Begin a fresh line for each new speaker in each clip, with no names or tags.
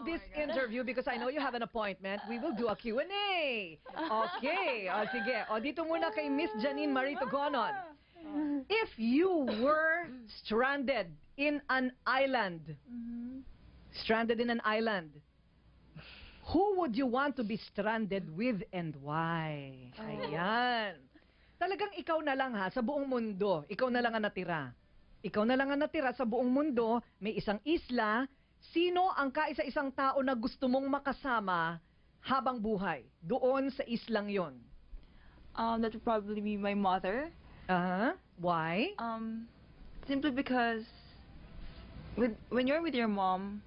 this interview, because I know you have an appointment, we will do a Q&A. Okay, o sige. O dito muna kay Miss Janine Marie Tugonon. If you were stranded in an island, who would you want to be stranded with and why? Ayan. Talagang ikaw na lang ha, sa buong mundo. Ikaw na lang ang natira. Ikaw na lang ang natira sa buong mundo. May isang isla. Sino ang kaisa-isang tao na gusto mong makasama habang buhay? Doon sa islang yon.
That would probably be my mother.
Why?
Simply because when you're with your mom,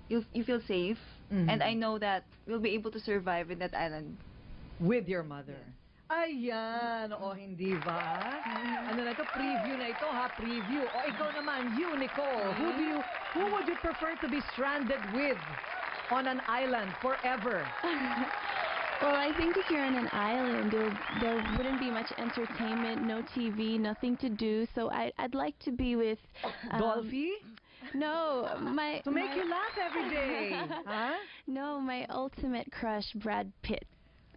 you feel safe, and I know that we'll be able to survive in that island.
With your mother. Ayan, o hindi ba? Ano na ito? Preview na ito ha, preview. O ikaw naman, you Nicole, who would you prefer to be stranded with on an island forever?
Well, I think if you're on an island, there wouldn't be much entertainment, no TV, nothing to do. So I'd like to be with
Dolphy?
No,
To make you laugh every day. Huh?
No, my ultimate crush, Brad Pitt.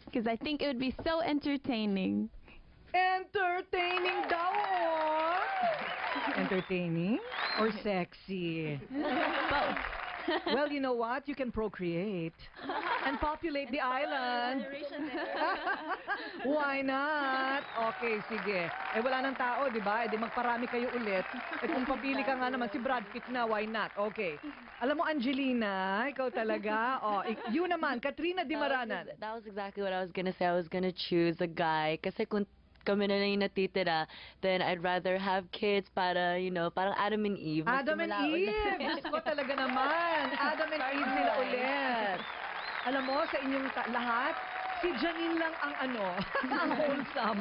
Because I think it would be so entertaining.
Entertaining daw, oh. Entertaining or sexy?
Both.
Well, you know what? You can procreate and populate the island. Why not? Okay, sige. Eh, wala nang tao, di ba? Eh, di magparami kayo ulit. Eh, kung papili ka nga naman, si Brad Pitt na, why not? Okay. Alam mo, Angelina, ikaw talaga. Oh, you naman, Katrina Dimaranan.
That was exactly what I was gonna say. I was gonna choose a guy. Kasi kung kami na lang yung natitira, then I'd rather have kids para, you know, parang Adam and Eve.
Adam and Eve! Diyos ko talaga naman. Adam and Eve sila ulit. Alam mo, sa inyong lahat, si Janine lang ang ang wholesome.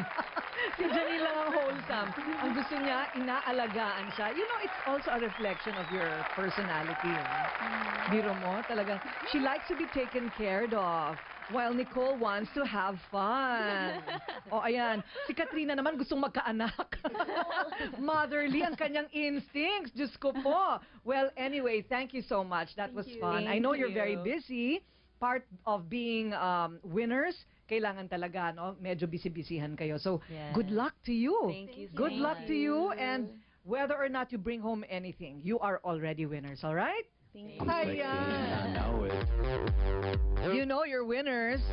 Si Janine lang ang wholesome. Ang gusto niya, inaalagaan siya. You know, it's also a reflection of your personality. Biro mo, talagang, she likes to be taken care of. While Nicole wants to have fun. O ayan, si Katrina naman gustong magkaanak. Motherly ang kanyang instincts. Diyos ko po. Well, anyway, thank you so much. That was fun. I know you're very busy. Part of being winners, kailangan talaga, no? Medyo busy-busyhan kayo. So, good luck to you.
Thank you so
Good luck to you. And whether or not you bring home anything, you are already winners, all right?
Thank you.
Ayan. You know you're winners.